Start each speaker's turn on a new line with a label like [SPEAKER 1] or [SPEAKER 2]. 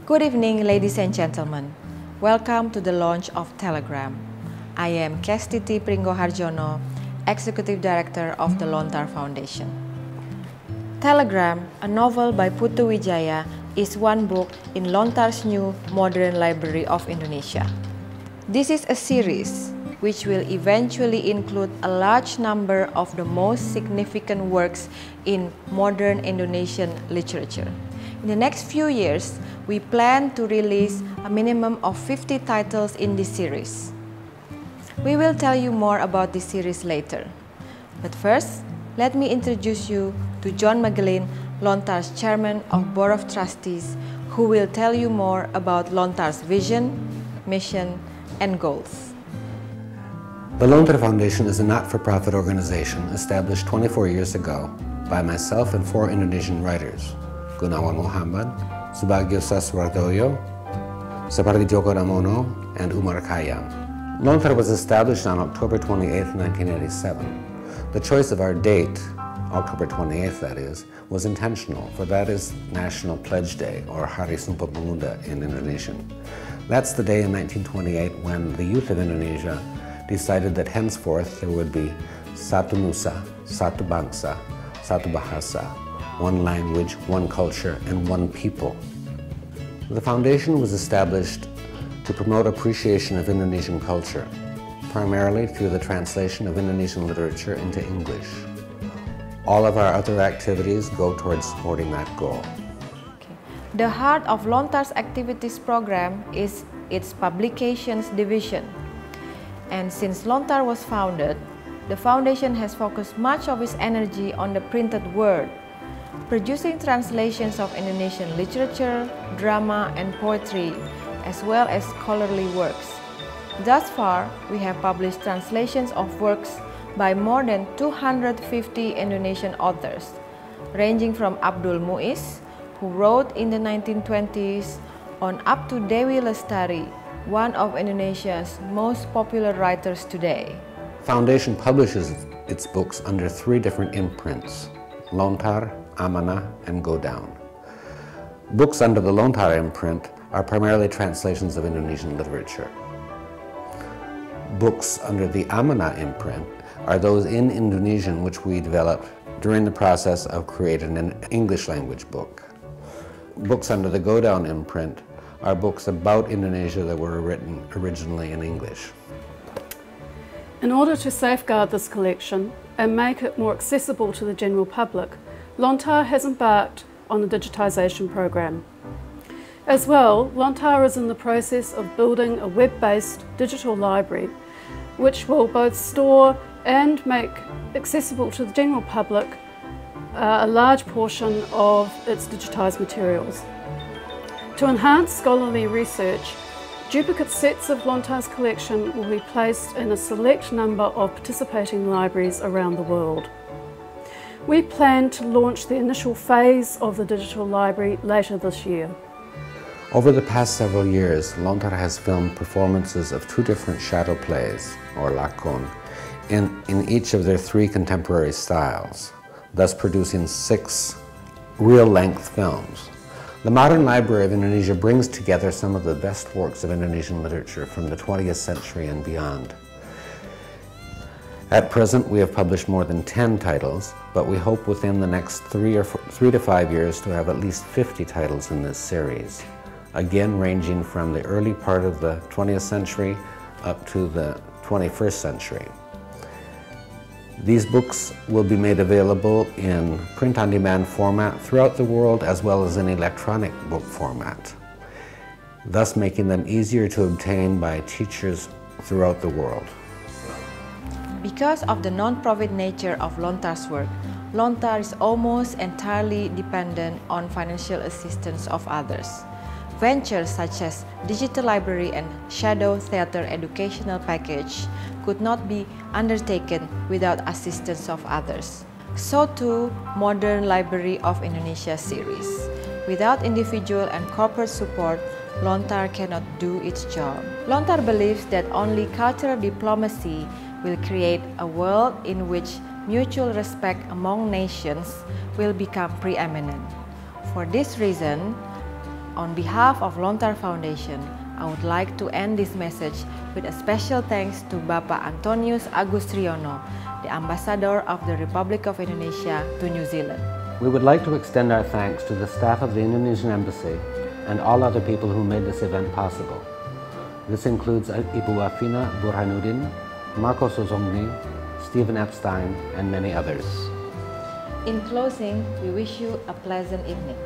[SPEAKER 1] Good evening, ladies and gentlemen. Welcome to the launch of Telegram. I am Kestiti Pringgoharjono, Executive Director of the Lontar Foundation. Telegram, a novel by Putu Wijaya, is one book in Lontar's new modern library of Indonesia. This is a series which will eventually include a large number of the most significant works in modern Indonesian literature. In the next few years, we plan to release a minimum of 50 titles in this series. We will tell you more about this series later. But first, let me introduce you to John Magelin, Lontar's Chairman of Board of Trustees, who will tell you more about Lontar's vision, mission, and goals.
[SPEAKER 2] The Lontar Foundation is a not-for-profit organization established 24 years ago by myself and 4 Indonesian writers, Gunawan Muhammad, Subagio Saswardoyo, Sapardi Djoko Damono, and Umar Khayyam. Lontar was established on October 28, 1987. The choice of our date, October 28th that is, was intentional, for that is National Pledge Day, or Hari Sumpah Pemuda in Indonesian. That's the day in 1928 when the youth of Indonesia decided that henceforth there would be Satu Nusa, Satu Bangsa, Satu Bahasa, one language, one culture, and one people. The foundation was established to promote appreciation of Indonesian culture, primarily through the translation of Indonesian literature into English. All of our other activities go towards supporting that goal.
[SPEAKER 1] The heart of Lontar's activities program is its publications division. And since Lontar was founded, the foundation has focused much of its energy on the printed word, producing translations of Indonesian literature, drama, and poetry, as well as scholarly works. Thus far, we have published translations of works by more than 250 Indonesian authors, ranging from Abdul Muiz, who wrote in the 1920s, on up to Dewi Lestari, one of Indonesia's most popular writers today.
[SPEAKER 2] Foundation publishes its books under 3 different imprints: Lontar, Amanah, and Go Down. Books under the Lontar imprint are primarily translations of Indonesian literature. Books under the Amanah imprint are those in Indonesian which we developed during the process of creating an English language book. Books under the Go Down imprint are books about Indonesia that were written originally in English.
[SPEAKER 3] In order to safeguard this collection and make it more accessible to the general public, Lontar has embarked on a digitisation program. As well, Lontar is in the process of building a web-based digital library which will both store and make accessible to the general public a large portion of its digitised materials. To enhance scholarly research, duplicate sets of Lontar's collection will be placed in a select number of participating libraries around the world. We plan to launch the initial phase of the digital library later this year.
[SPEAKER 2] Over the past several years, Lontar has filmed performances of 2 different shadow plays, or lakon, in each of their 3 contemporary styles, thus producing 6 real-length films. The Modern Library of Indonesia brings together some of the best works of Indonesian literature from the 20th century and beyond. At present, we have published more than 10 titles, but we hope within the next 3 to 5 years to have at least 50 titles in this series, again ranging from the early part of the 20th century up to the 21st century. These books will be made available in print-on-demand format throughout the world, as well as in electronic book format, thus making them easier to obtain by teachers throughout the world.
[SPEAKER 1] Because of the non-profit nature of Lontar's work, Lontar is almost entirely dependent on financial assistance of others. Ventures such as digital library and shadow theater educational package could not be undertaken without assistance of others. So too, Modern Library of Indonesia series. Without individual and corporate support, Lontar cannot do its job. Lontar believes that only cultural diplomacy will create a world in which mutual respect among nations will become preeminent. For this reason, On behalf of Lontar Foundation, I would like to end this message with a special thanks to Bapak Antonius Agus Triono, the Ambassador of the Republic of Indonesia to New Zealand.
[SPEAKER 2] We would like to extend our thanks to the staff of the Indonesian Embassy and all other people who made this event possible. This includes Ibu Afina Burhanuddin, Marco Sozongni, Stephen Epstein, and many others.
[SPEAKER 1] In closing, we wish you a pleasant evening.